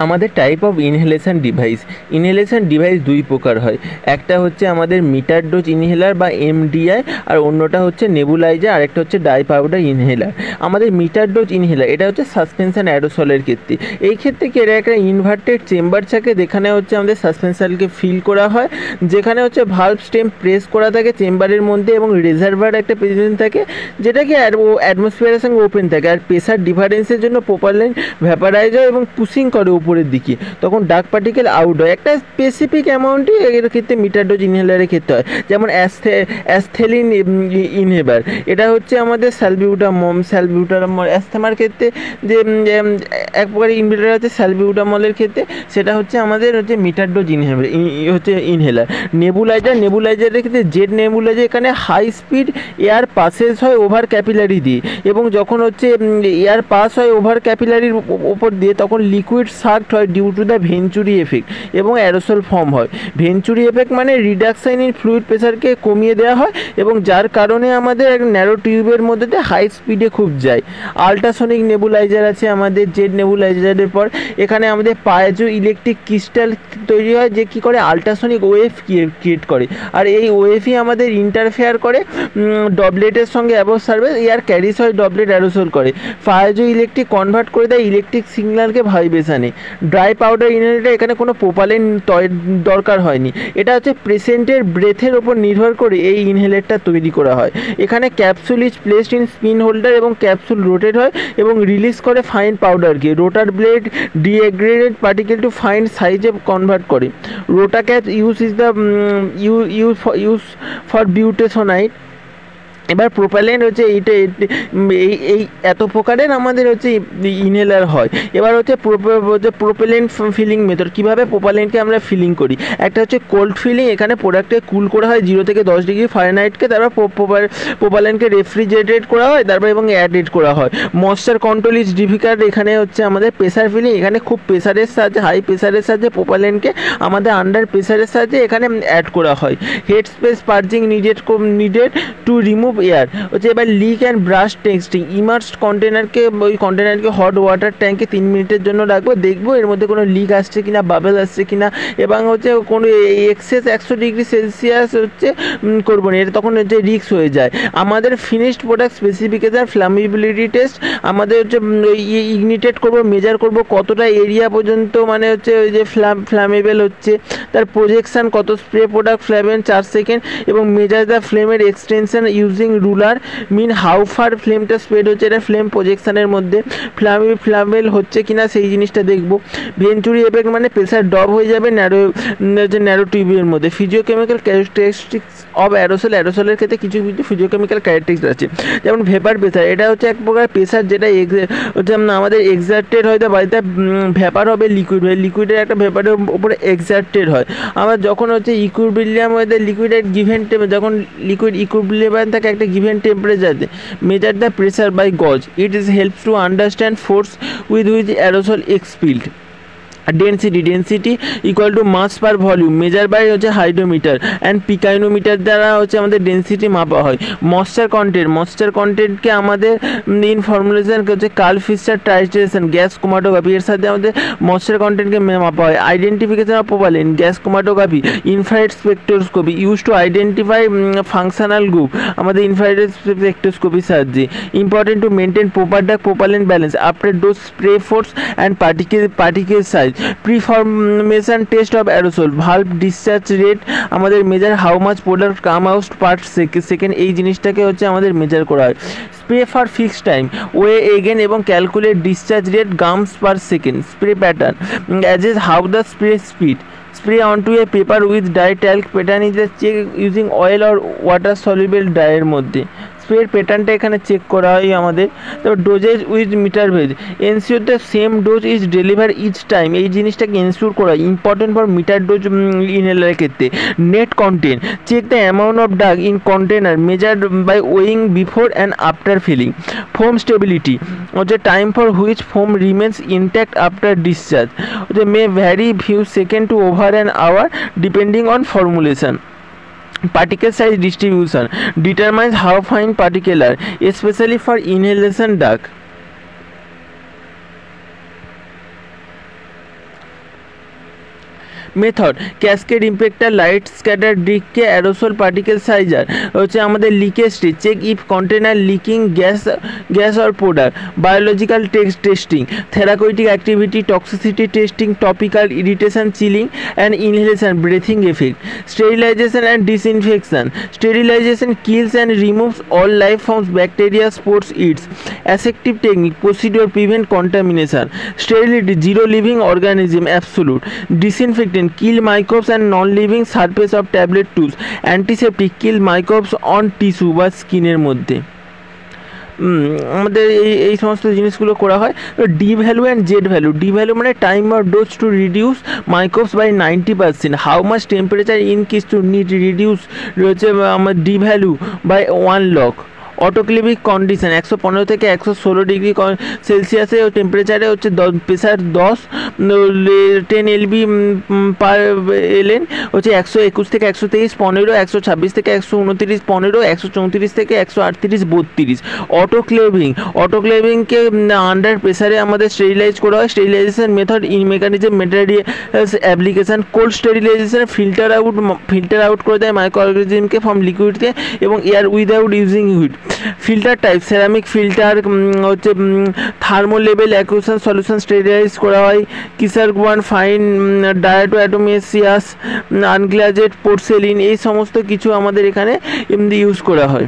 আমাদের type of inhalation device দুই প্রকার হয়। একটা হচ্ছে আমাদের মিটার ডোজ ইনহেলার বা এমডিআই, আর অন্যটা হচ্ছে নেবুলাইজার, আর একটা হচ্ছে ডাই পাউডার ইনহেলার। আমাদের মিটার ডোজ ইনহেলার এটা হচ্ছে সাসপেনশন অ্যারোসলের ক্ষেত্রে। এই ক্ষেত্রে কি এটা একটা ইনভার্টেড চেম্বার থাকে, যেখানে হচ্ছে আমাদের সাসপেনশনকে ফিল করা হয়, যেখানে হচ্ছে ভালভ স্টেম প্রেস করা থাকে চেম্বারের মধ্যে এবং রিজার্ভার একটা প্রেজেন্ট থাকে, যেটা কি অ্যাটমসফিয়ারের সঙ্গে ওপেন থাকে। আর প্রেসার ডিফারেন্সের জন্য প্রপারল্যান্ট ভ্যাপারাইজ হয় এবং পুশিং করে উপরের দিকে, তখন ডার্ক পার্টিকেল আউট হয়। একটা স্পেসিফিক অ্যামাউন্টই এর ক্ষেত্রে মিটার ডোজ ইনহেলারের ক্ষেত্রে হয়। যেমন অ্যাস্থেলিন ইনহেলার, এটা হচ্ছে আমাদের স্যালবিউটামল অ্যাস্থমার ক্ষেত্রে যে এক প্রকার ইনহেলার আছে স্যালবিউটামলের ক্ষেত্রে, সেটা হচ্ছে আমাদের হচ্ছে মিটার ডোজ ইনহেলার। নেবুলাইজারের ক্ষেত্রে জেড নেবুলাইজার, এখানে হাই স্পিড এয়ার পাসেস হয় ওভার ক্যাপিলারি দিয়ে, এবং যখন হচ্ছে এয়ার পাস হয় ওভার ক্যাপিলারির ওপর দিয়ে, তখন লিকুইড সাকড হয় due to the venturi effect এবং অ্যারোসল ফর্ম হয়। ভেঞ্চুরি এফেক্ট মানে রিডাকশন ইন ফ্লুইড প্রেসারকে কমিয়ে দেওয়া হয়, এবং যার কারণে আমাদের এক ন্যারো টিউবের মধ্যে দিয়ে হাই স্পিডে খুব যায়। আল্ট্রাসনিক নেবুলাইজার আছে আমাদের জেড নেবুলাইজারের পর। এখানে আমাদের পাইজো ইলেকট্রিক ক্রিস্টাল তৈরি হয়, যে কী করে আল্ট্রাসনিক ওয়েভ ক্রিয়েট করে, আর এই ওয়েভই আমাদের ইন্টারফেয়ার করে ডবলেটের সঙ্গে অ্যাবসর্বেন্স এয়ার ক্যারিস হয়, ডবলেট অ্যারোসল করে। পাইজো ইলেকট্রিক কনভার্ট করে দেয় ইলেকট্রিক সিগন্যালকে ভাইব্রেশনে। ড্রাই পাউডার ইনহেলার, এখানে কোনো প্রোপালেন্ট দরকার হয়নি, এটা হচ্ছে পেশেন্টের ব্রেথের ওপর নির্ভর করে এই ইনহেলারটা তৈরি করা হয়। এখানে capsule is placed in spin holder এবং ক্যাপসুল রোটেট হয় এবং রিলিজ করে ফাইন পাউডারকে। Rotor blade deaggregated particle to fine সাইজে কনভার্ট করে। রোটা ক্যাপ ইউজ ফর বিউটেসোনাইট। এবার প্রোপালেন্ট হচ্ছে এই এত প্রকারের আমাদের হচ্ছে ইনহেলার হয়। এবার হচ্ছে প্রোপেলেন্ট ফিলিং মেথড, কীভাবে প্রোপালেন্টকে আমরা ফিলিং করি। একটা হচ্ছে কোল্ড ফিলিং, এখানে প্রোডাক্টকে কুল করা হয় 0 থেকে 10 ডিগ্রি ফারেনহাইটকে, তারপর প্রোপালেন্টকে রেফ্রিজারেটেড করা হয়, তারপর এবং অ্যাডেড করা হয়। ময়েশ্চার কন্ট্রোল ইজ ডিফিকাল্ট, এখানে হচ্ছে আমাদের প্রেসার ফিলিং, এখানে খুব প্রেসারের সাহায্যে হাই প্রেসারের সাহায্যে প্রোপালেন্টকে আমাদের আন্ডার প্রেসারের সাহায্যে এখানে অ্যাড করা হয়। Head space purging needed to remove air হচ্ছে। এবার leak and brush testing, immersed কন্টেনারকে হট ওয়াটার ট্যাঙ্কে 3 মিনিটের জন্য রাখবো, দেখবো এর মধ্যে কোনো লিক আসছে কিনা, বাবেল আসছে কিনা, এবং হচ্ছে কোনো এক্সেস 100 ডিগ্রি সেলসিয়াস হচ্ছে করবো না, এটা তখন হচ্ছে রিস্ক হয়ে যায়। আমাদের ফিনিশড প্রোডাক্ট স্পেসিফিকেশন ফ্ল্যামেবিলিটি টেস্ট, আমাদের হচ্ছে ইগনিটেড করবো, মেজার করবো কতটা এরিয়া পর্যন্ত মানে হচ্ছে ওই যে ফ্ল্যামেবল হচ্ছে, তার প্রজেকশান কত, স্প্রে প্রোডাক্ট ফ্লেমেন 4 সেকেন্ড, এবং মেজার দ্য ফ্লেমের extension using ruler, mean how far ফ্লেমটা স্প্রেড হচ্ছে, এটা ফ্লেম প্রজেকশানের মধ্যে ফ্ল্যামেবল হচ্ছে কিনা সেই জিনিসটা দেখবো। ভেঞ্চুরি এফেক্ট মানে প্রেসার ড্রপ হয়ে যাবে ন্যারো টিউবের মধ্যে। ফিজিওকেমিক্যাল ক্যারেক্টারিস্টিক্স অফ অ্যারোসলের ক্ষেত্রে কিছু ফিজিওকেমিক্যাল ক্যারেক্টারিস্টিক্স আছে, যেমন ভেপার প্রেসার, এটা হচ্ছে এক প্রকার প্রেসার যেটা হচ্ছে আমাদের এক্সার্টেড হয়, বাড়িতে ভেপার হবে লিকুইডের একটা ভেপারের উপরে এক্সার্টেড হয়। আবার যখন হচ্ছে ইকুইলিব্রিয়াম হয়ে যায় লিকুইডের গিভেন যখন লিকুইড ইকুইলিব্রিয়াম থাকে একটা given temperature, measure the pressure by gauge. It helps to understand force with which aerosol expelled. Density equal to mass per volume, measure by হচ্ছে হাইড্রোমিটার অ্যান্ড পিকাইনোমিটার দ্বারা হচ্ছে আমাদের density মাপা হয়। Moisture কন্টেন্টকে আমাদের ইন ফর্মুলেশন হচ্ছে Karl Fischer titration gas chromatography, এর সাথে আমাদের ময়েশ্চার কন্টেন্টকে মাপা হয়। Identification of propellant, gas chromatography, infrared spectroscopy use to identify functional group, আমাদের ইনফ্রারেড স্পেকট্রোস্কোপির সাহায্যে। Important to maintain proper propellant balance after dose, spray force and particle size. প্রিফরমেশন test of aerosol, valve discharge rate, আমাদের measure how much product come out per second, এই জিনিসটাকে হচ্ছে আমাদের measure করা হয়। Spray for fixed time, weigh again এবং calculate discharge rate grams per second. Spray pattern, adjust how the spray speed. Spray onto a paper with dye. Talc pattern is check using oil or water soluble dye এর মধ্যে। স্প্রের প্যাটার্নটা এখানে check করা হয় আমাদের। তারপর ডোজেজ উইথ মিটার ভেজ, ensure the same dose is deliver each time, এই জিনিসটাকে এনশিওর করা ইম্পর্টেন্ট ফর মিটার ডোজ ইনহেলারের ক্ষেত্রে। Net content, check the amount of drug in container measured by weighing before and after filling. Foam stability হচ্ছে time for which foam remains intact after discharge, হচ্ছে may vary few second to over an hour depending on formulation. Particle size distribution determines how fine particles are, especially for inhalation duct. Method cascade impactor light scatter ডিককে aerosol particle sizer হচ্ছে আমাদের leakage check if container leaking gas or product biological testing therapeutic activity toxicity testing topical irritation chilling and inhalation breathing effect sterilization and disinfection sterilization kills and removes all life forms bacteria spores eats aseptic technique procedure prevent contamination sterility zero living organism absolute disinfectant kill microbes and non-living surface of tablet tools antiseptic kill microbes on tissue বা স্কিনের মধ্যে আমাদের এই সমস্ত জিনিসগুলো করা হয়। D value and Z value D value মানে time or dose to reduce microbes by 90%, how much temperature increase to need reduce রয়েছে আমার ডি ভ্যালু বাই 1 log। অটোক্লিভিক কন্ডিশন 115 থেকে 116 ডিগ্রি সেলসিয়াসে টেম্পারেচারে হচ্ছে প্রেসার 10 10 lb পার এলএন হচ্ছে 121 থেকে 123 15 126 থেকে 129 15 134 থেকে 138 32। অটোক্লেভিংকে আন্ডার প্রেসারে আমাদের স্টেরিলাইজ করা হয়। Sterilisation method in mechanism materials application cold sterilisation filter out করে দেয় মাইক্রো অর্গানিজমকে ফ্রম লিকুইডকে এবং air without using heat. Filter type ceramic filter হচ্ছে thermo level equation solution sterilise করা হয়। কিসারগুয়ান ফাইন ডায়াটোঅ্যাটোমেসিয়াস আনগ্লাজেড পোর্সেলিন এই সমস্ত কিছু আমাদের এখানে ইউজ করা হয়।